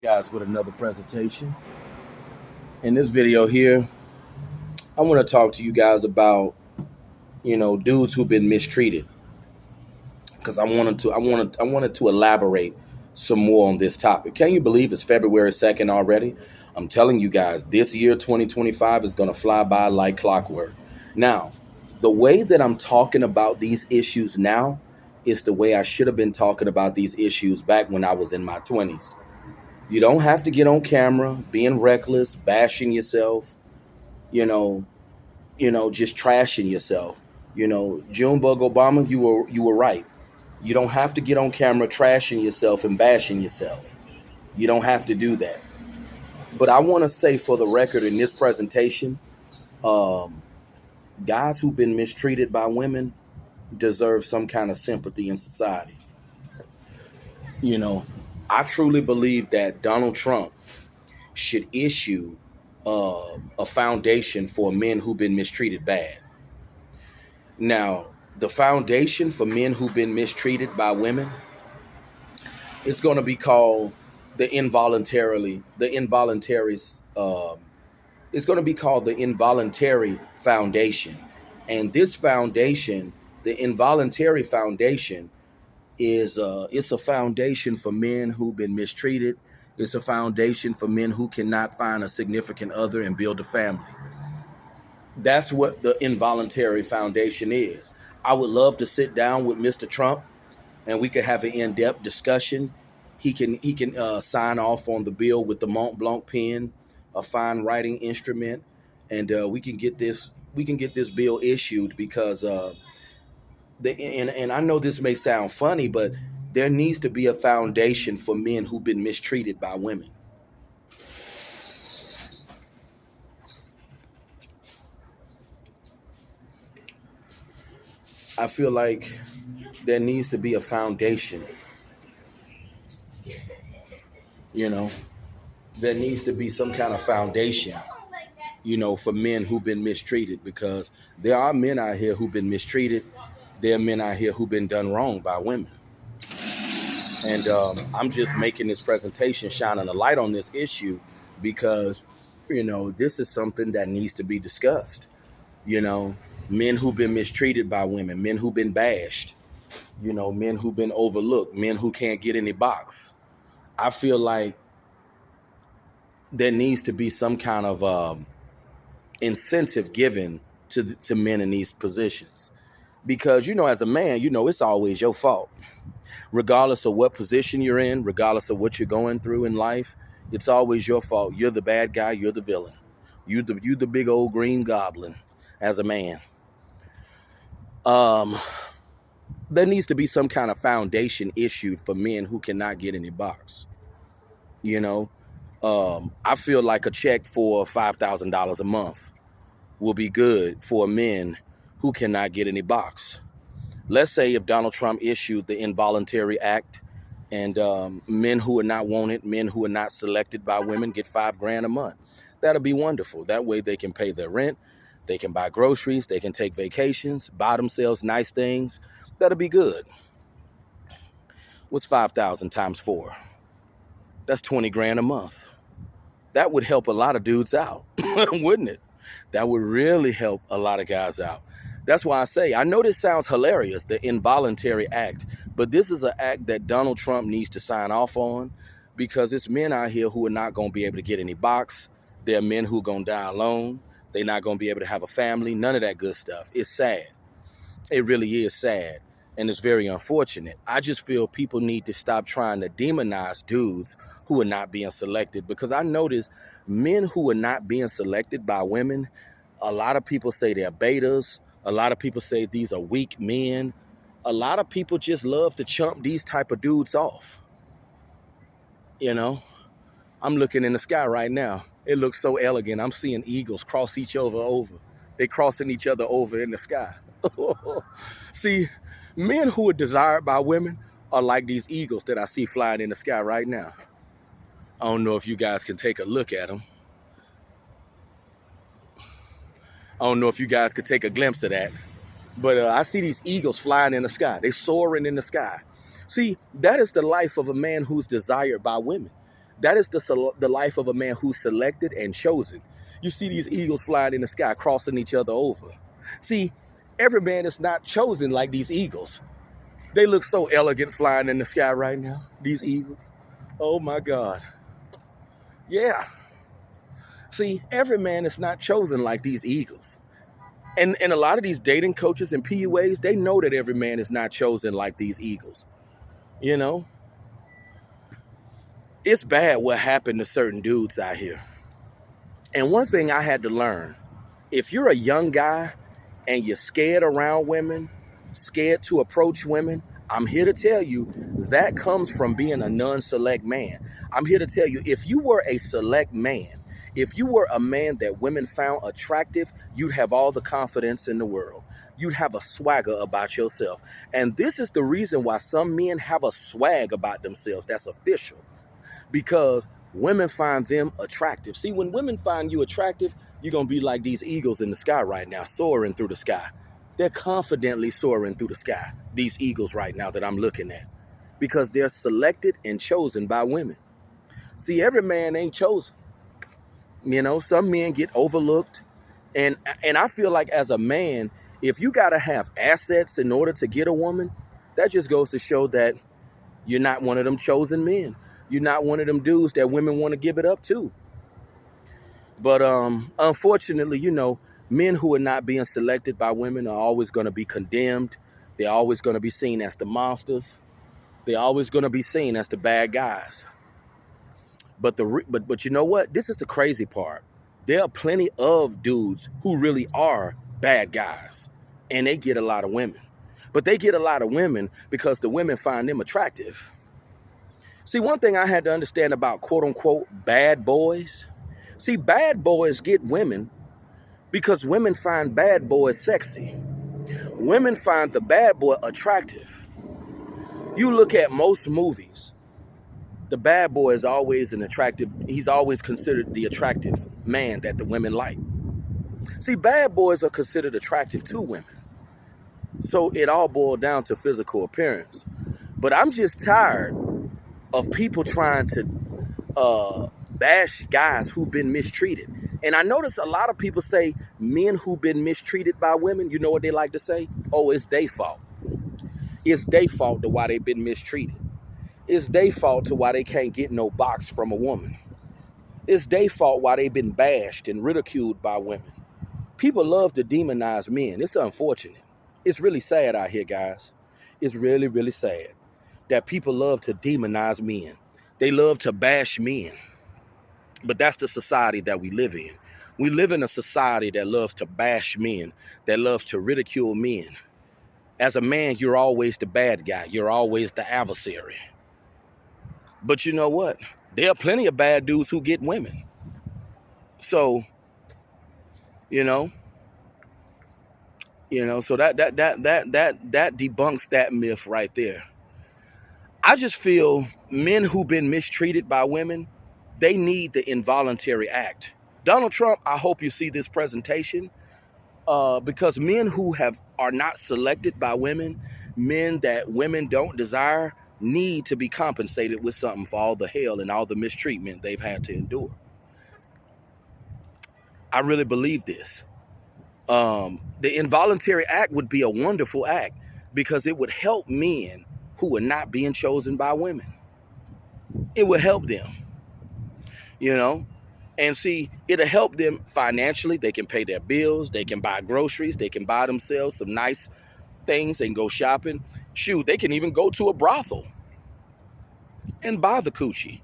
Guys, with another presentation. In this video here, I want to talk to you guys about, dudes who've been mistreated because I wanted to elaborate some more on this topic. Can you believe it's February 2nd already? I'm telling you guys, this year 2025 is going to fly by like clockwork. Now, the way that I'm talking about these issues now is the way I should have been talking about these issues back when I was in my 20s. You don't have to get on camera being reckless, bashing yourself, you know, just trashing yourself. Junebug Obama, you were right. You don't have to get on camera trashing yourself and bashing yourself. You don't have to do that. But I want to say for the record in this presentation, um, guys who've been mistreated by women deserve some kind of sympathy in society. You know, I truly believe that Donald Trump should issue a foundation for men who've been mistreated bad. Now, the foundation for men who've been mistreated by women is going to be called the involuntary. It's going to be called the involuntary foundation, and this foundation, the involuntary foundation, is it's a foundation for men who've been mistreated. It's a foundation for men who cannot find a significant other and build a family. That's what the involuntary foundation is. I would love to sit down with Mr. Trump and we could have an in-depth discussion. He can sign off on the bill with the Mont Blanc pen, a fine writing instrument, and we can get this bill issued because and I know this may sound funny, but there needs to be a foundation for men who've been mistreated by women. I feel like there needs to be a foundation, you know. There needs to be some kind of foundation, for men who've been mistreated because there are men out here who've been mistreated. There are men out here who've been done wrong by women. And I'm just making this presentation, shining a light on this issue because, this is something that needs to be discussed. You know, men who've been mistreated by women, men who've been bashed, men who've been overlooked, men who can't get any box. I feel like there needs to be some kind of incentive given to men in these positions because as a man, it's always your fault, regardless of what position you're in, regardless of what you're going through in life. It's always your fault. You're the bad guy. You're the villain. You the big old green goblin as a man. Um, there needs to be some kind of foundation issued for men who cannot get any box. You know, I feel like a check for $5,000 a month will be good for men who cannot get any box. Let's say if Donald Trump issued the involuntary act and men who are not wanted, men who are not selected by women get $5,000 a month. That'll be wonderful. That way they can pay their rent, they can buy groceries, they can take vacations, buy themselves nice things. That'll be good. What's 5,000 times 4? That's $20,000 a month. That would help a lot of dudes out, wouldn't it? That would really help a lot of guys out. That's why I say, I know this sounds hilarious, the involuntary act, but this is an act that Donald Trump needs to sign off on because it's men out here who are not going to be able to get any box. There are men who are going to die alone. They're not going to be able to have a family, none of that good stuff. It's sad. It really is sad. And it's very unfortunate. I just feel people need to stop trying to demonize dudes who are not being selected because I notice men who are not being selected by women, a lot of people say they're betas. A lot of people say these are weak men. A lot of people just love to chump these type of dudes off. You know, I'm looking in the sky right now. It looks so elegant. I'm seeing eagles cross each other over. They're crossing each other over in the sky. See, men who are desired by women are like these eagles that I see flying in the sky right now. I don't know if you guys can take a look at them. I don't know if you guys could take a glimpse of that. But I see these eagles flying in the sky. They're soaring in the sky. See, that is the life of a man who's desired by women. That is the life of a man who's selected and chosen. You see these eagles flying in the sky, crossing each other over. See, every man is not chosen like these eagles. They look so elegant flying in the sky right now, these eagles. Oh my God. Yeah. See, every man is not chosen like these eagles. And a lot of these dating coaches and PUAs, they know that every man is not chosen like these eagles. You know, it's bad what happened to certain dudes out here. And one thing I had to learn, if you're a young guy and you're scared around women, scared to approach women, I'm here to tell you that comes from being a non-select man. I'm here to tell you, if you were a select man, if you were a man that women found attractive, you'd have all the confidence in the world. You'd have a swagger about yourself. And this is the reason why some men have a swag about themselves that's official. Because women find them attractive. See, when women find you attractive, you're going to be like these eagles in the sky right now, soaring through the sky. They're confidently soaring through the sky, these eagles right now that I'm looking at, because they're selected and chosen by women. See, every man ain't chosen. You know, some men get overlooked. And I feel like as a man, if you got to have assets in order to get a woman, that just goes to show that you're not one of them chosen men. You're not one of them dudes that women want to give it up to. But unfortunately, you know, men who are not being selected by women are always going to be condemned. They're always going to be seen as the monsters. They're always going to be seen as the bad guys. But you know what? This is the crazy part. There are plenty of dudes who really are bad guys, and they get a lot of women. But they get a lot of women because the women find them attractive. See, one thing I had to understand about quote unquote bad boys. See, bad boys get women because women find bad boys sexy. Women find the bad boy attractive. You look at most movies, the bad boy is always he's always considered the attractive man that the women like. See, bad boys are considered attractive to women. So it all boiled down to physical appearance. But I'm just tired of people trying to bash guys who've been mistreated. And I notice a lot of people say men who've been mistreated by women, you know what they like to say? Oh, it's their fault. It's their fault to why they've been mistreated. It's their fault to why they can't get no box from a woman. It's their fault why they've been bashed and ridiculed by women. People love to demonize men. It's unfortunate. It's really sad out here, guys. It's really, really sad that people love to demonize men. They love to bash men. But that's the society that we live in. We live in a society that loves to bash men, that loves to ridicule men. As a man, you're always the bad guy. You're always the adversary. But you know what? There are plenty of bad dudes who get women. So, so that debunks that myth right there. I just feel men who've been mistreated by women, they need the involuntary act. Donald Trump, I hope you see this presentation, because men who are not selected by women, men that women don't desire, need to be compensated with something for all the hell and all the mistreatment they've had to endure. I really believe this. The involuntary act would be a wonderful act because it would help men who are not being chosen by women. It would help them, and see, it'll help them financially. They can pay their bills. They can buy groceries. They can buy themselves some nice things. They can go shopping. Shoot, they can even go to a brothel and buy the coochie.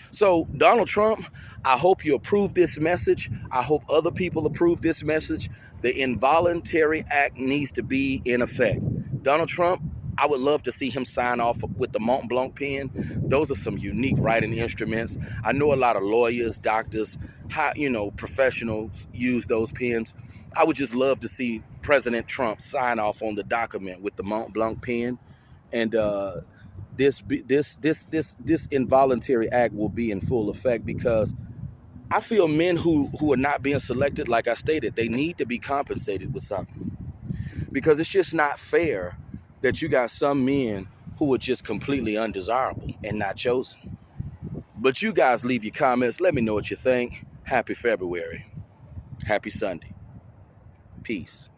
So, Donald Trump, I hope you approve this message. I hope other people approve this message. The involuntary act needs to be in effect. Donald Trump, I would love to see him sign off with the Mont Blanc pen. Those are some unique writing instruments. I know a lot of lawyers, doctors, professionals use those pens. I would just love to see President Trump sign off on the document with the Mont Blanc pen, and this involuntary act will be in full effect, because I feel men who are not being selected, like I stated, they need to be compensated with something, because it's just not fair that you got some men who are just completely undesirable and not chosen. But you guys leave your comments. Let me know what you think. Happy February. Happy Sunday. Peace.